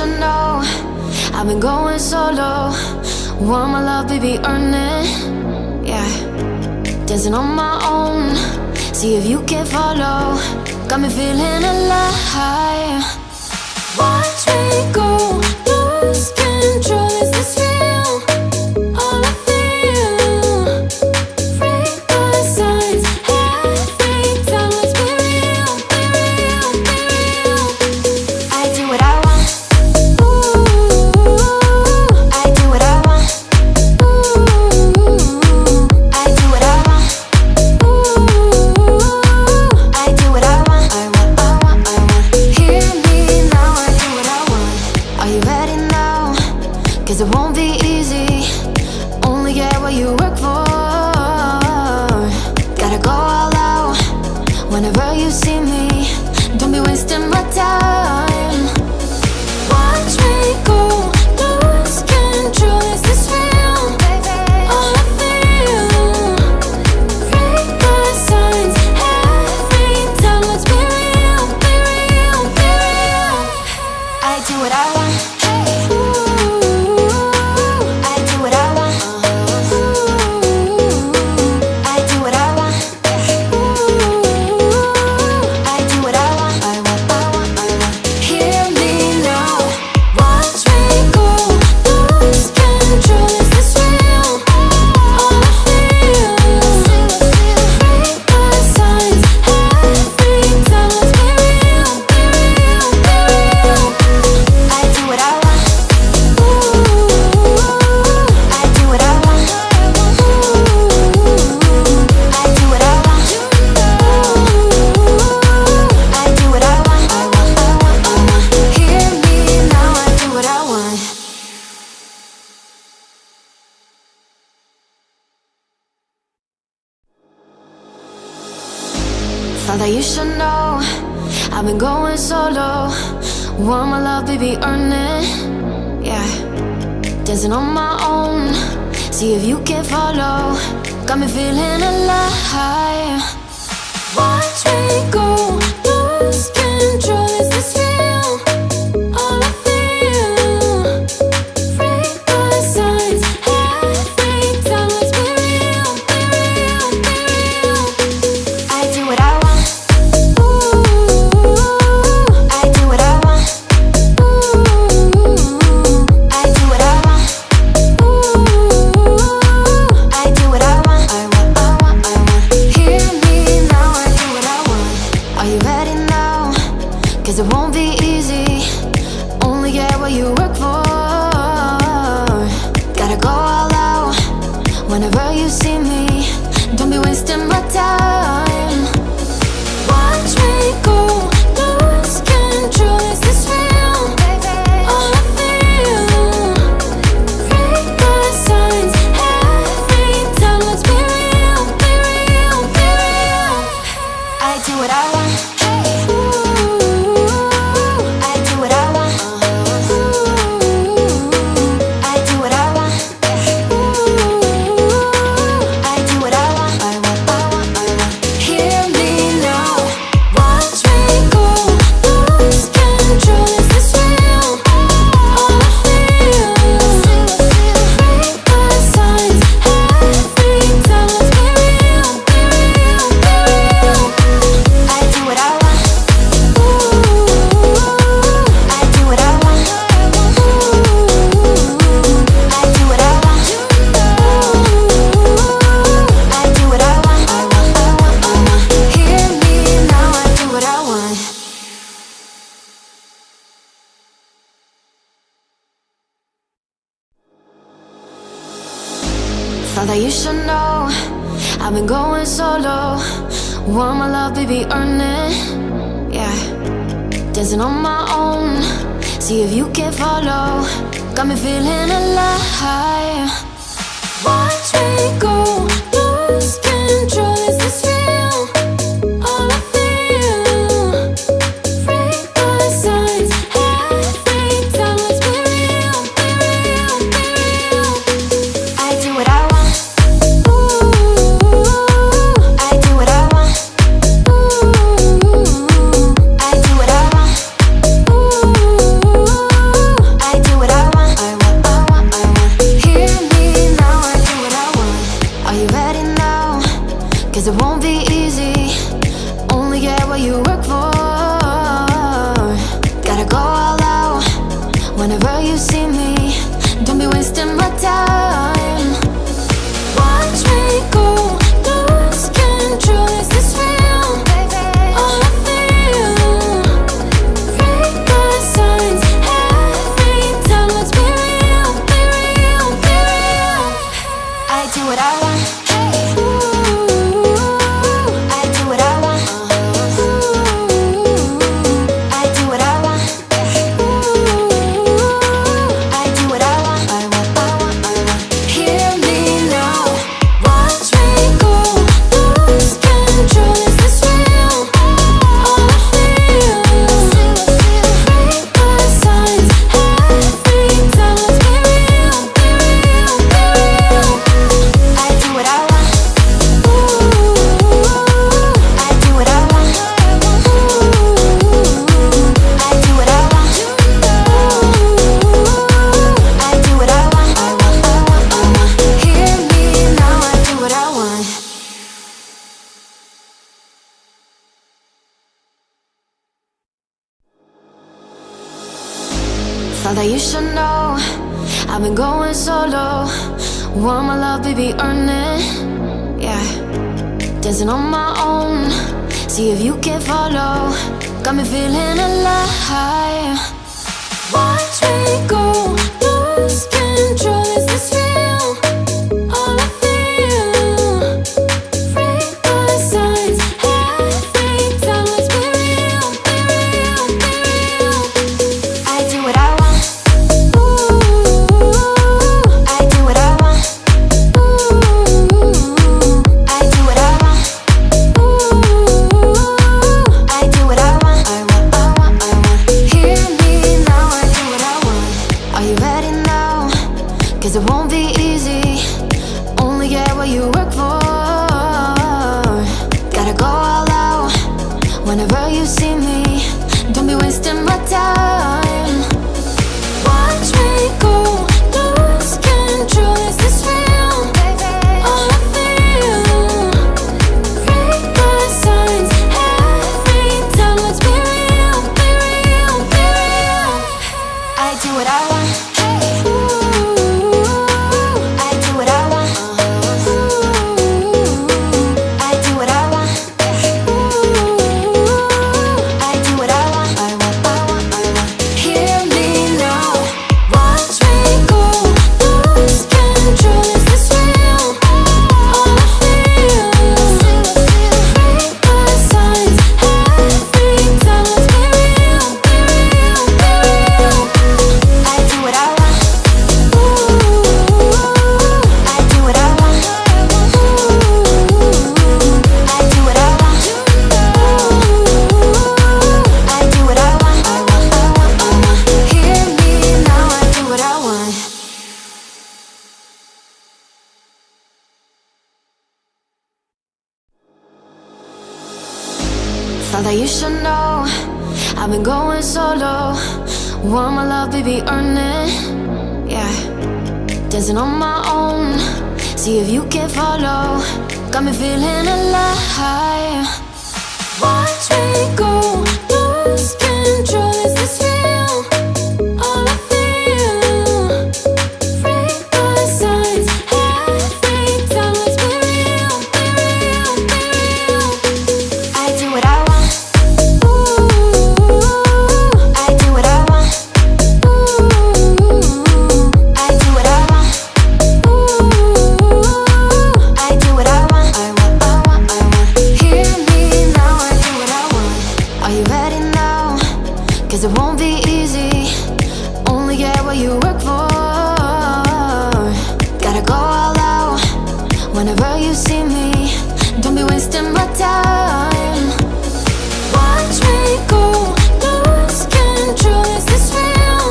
should know I've been going solo. Want my love, baby, earn it. Yeah, dancing on my own. See if you can follow. Got me feeling alive. Watch me go, lose control. Is this real? All I feel. Break the signs every time. Let's be real, be real, be real. I do what I want. Ooh, I do what I want. Ooh, I do what I want. Ooh, I do what I want. I want, I want, I want. Hear me now, I do what I want. Are you ready now? 'Cause it won't be easy. Only get what you work for. Gotta go all out whenever you see me. Don't be wasting my time. Watch me go, lose control. Is this real? All I feel. Break the signs every time. Let's be real, be real, be real. I do what I want. Ooh, I do what I want. Ooh, I do what I want. Ooh, I do what I want. I want, I want, I want. Hear me now. Watch me go, lose control. Is this real? All I feel. Break the signs every time. Let's be real, be real, be real. I do what I want. Ooh, I do what I want. Ooh, I do what I want. Ooh, I do what I want. I want, I want, I want. Hear me now, I do what I want. Thought that you should know I've been going solo. Want my love, baby, earn it. Yeah, dancing on my own. See if you can follow. Got me feeling alive. Watch me go, lose control. Is this real? All I feel. Break the signs every time. Let's be real, be real, be real. I do what I want. Ooh, I do what I want. Ooh, I do what I want. Ooh, I do what I want. I want, I want, I want. Hear me now, I do what I want. Are you ready now? 'Cause it won't be easy. Only get what you work for. Gotta go all out whenever you see me. Don't be wasting my time. Watch me go, lose control. Is this real? All I feel. Break the signs every time. Let's be real, be real, be real. I do what I want. Ooh, I do what I want. Ooh, I do what I want. Ooh, I do what I want. I want, I want, I want. Hear me now. Watch me go, lose control. Is this real? All I feel. Break the signs every time. Let's be real, be real, be real. I do what I want. Ooh, I do what I want. Ooh, I do what I want. Ooh, I do what I want. I want, I want, I want. Hear me now, I do what I want. Thought that you should know I've been going solo. Want my love, baby, earn it. Yeah, dancing on my own. See if you can follow. Got me feeling alive. Watch me go, lose control. Is this real? All I feel. Break the signs every time. Let's be real, be real, be real. I do what I want. Ooh, I do what I want. Ooh, I do what I want. Ooh, 'cause it won't be easy. Only get what you work for. Gotta go all out whenever you see me. Don't be wasting my time. Watch me go, lose control. Is this real? All I feel. Read the signs every time. Let's be real, be real, be real. I do what I want. Thought that you should know I've been going solo. Want my love, baby, earn it. Yeah, dancing on my own. See if you can follow. Got me feeling alive. Watch me go, lose control. Is this real? All I feel. Read the signs every time. Let's be real, be real, be real. I do what I want. Cause it won't be easy. Only get what you work for. Gotta go all out whenever you see me. Don't be wasting my time. Watch me go, lose control. Is this real? All I feel. Read the signs every time. Let's be real, be real, be real. I do what I want. Thought that you should know I've been going solo. Want my love, baby, earn it. Yeah, dancing on my own. See if you can follow. Got me feeling alive. Watch me go, lose control. Is this real? All I feel. Read the signs every time. Let's be real, be real, be real. I do what I want. Cause it won't be easy. Only get what you work for. Gotta go all out whenever you see me. Don't be wasting my time. Watch me go, lose control. Is this real?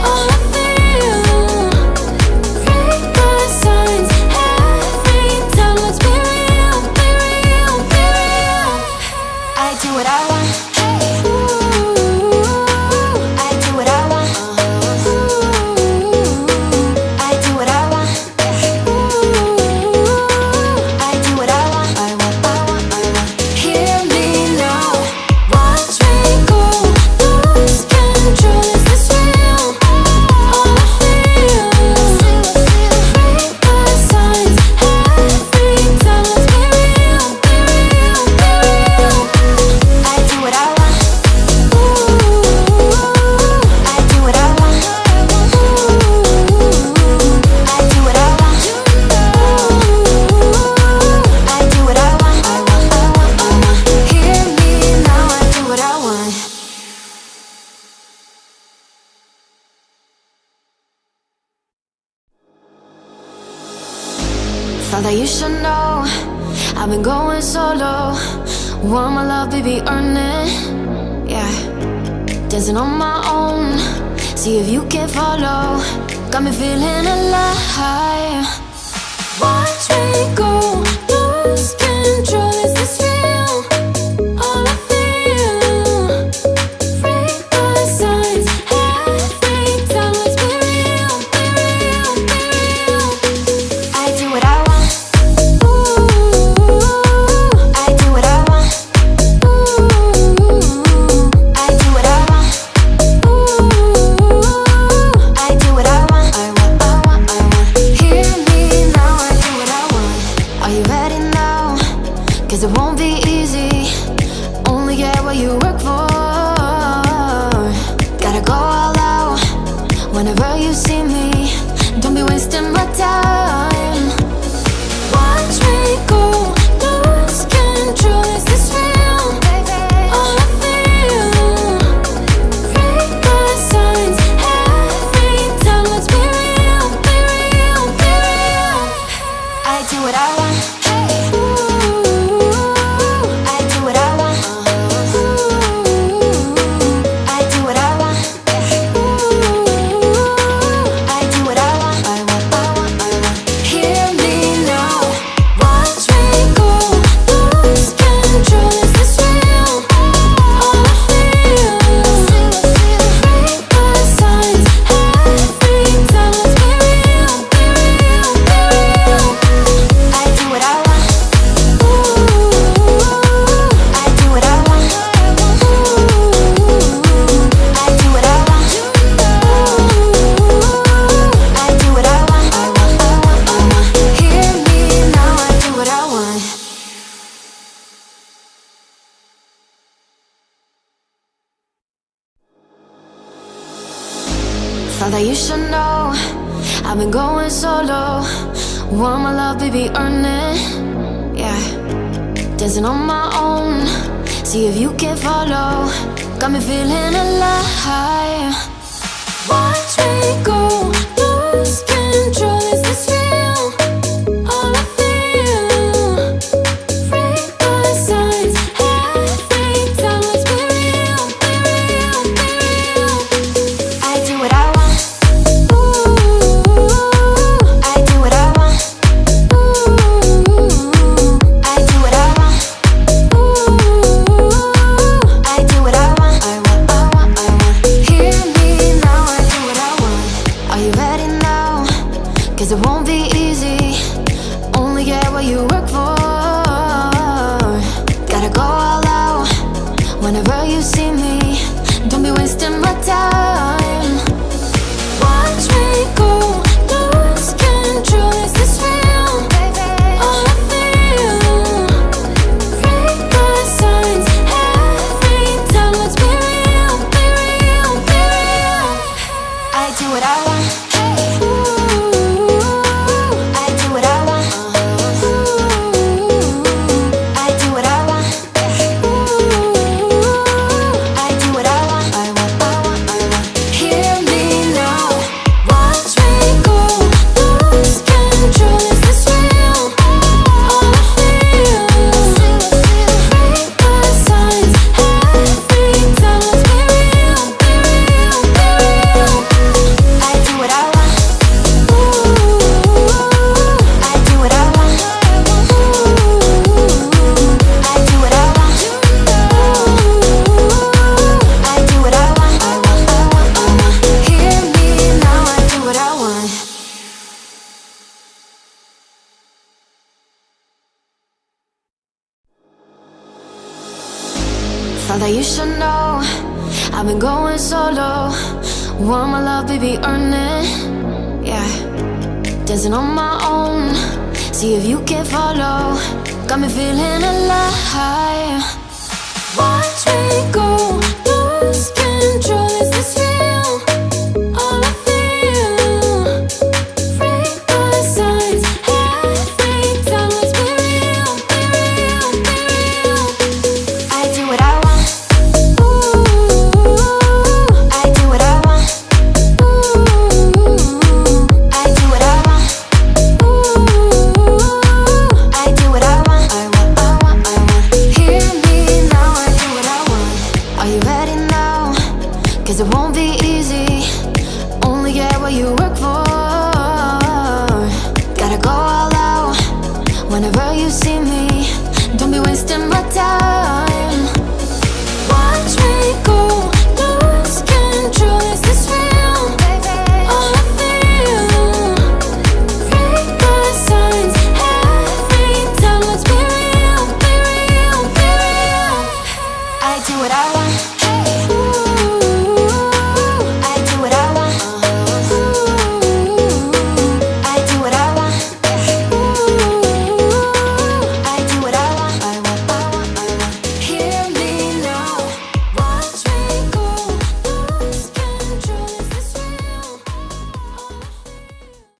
All I feel. Read the signs every time. Let's be real, be real, be real. I do what I want. I Thought that you should know I've been going solo. Want my love, baby, earn it. Yeah, dancing on my own. See if you can follow. Got me feeling alive. Watch me go, lose control. Is this real? All I feel. Break my signs. Every time, let's be real, be real, be real. I do what I want. Ooh, I do what I want. Ooh, I do what I want. Ooh, I do what I want. I want, I want, I want. Hear me now, I do what I want. Are you ready now? 'Cause it won't be easy. Only get what you work for. Gotta go all out whenever you see me. Don't be wasting my time. Watch me go, lose control. Is this real? All I feel. Break my signs. Every time, let's be real, be real, be real. I do what I want. Ooh, I do what I want. Ooh, I do what I want. Ooh, I do what I want. I want, I want, I want. Hear me now. Watch me go, lose control. Is this real? All I feel. Break my signs. Every time, let's be real, be real, be real. I do what I want. Ooh, I do what I want. Ooh, I do what I want. Ooh, I do what I want. I want, I want, I want. Hear me now, I do what I want. Thought that you should know I've been going solo. Want my love, baby, earn it. Yeah, dancing on my own. See if you can follow. Got me feeling alive. Watch me go, lose control. Is this real? All I feel. Break my signs. Every time, let's be real, be real, be real. I do what I want. Ooh, I do what I want. Ooh, I do what I want. Ooh, I do what I want. I want, I want, I want. Hear me now, I do what I want. Are you ready now? 'Cause it won't be easy. Only get what you work for. Gotta go all out whenever you see me. Don't be wasting my time. Watch me go, lose control. Is this real? All I feel. Break my signs. Every time, let's be real, be real, be real. I do what I want. Ooh, I do what I want. Ooh, I do what I want. Ooh, I do what I want. I want, I want, I want. Hear me now. Watch me go, lose control. Is this real? All I feel. Break my signs. Every time, let's be real, be real, be real. I do what I want. Ooh, I do what I want. Ooh, I do what I want. Ooh, I do what I want. I want, I want, I want. Hear me now, I do what I want. Thought that you should know I've been going solo. Want my love, baby, earn it. Yeah, dancing on my own. See if you can follow. Got me feeling alive. Watch me go, lose control. Is this real? All I feel. Break my signs. Every time, let's be real, be real, be real. I do what I want. Ooh, I do what I want. Ooh, I do what I want. Ooh, Whenever you see me, don't be wasting my time.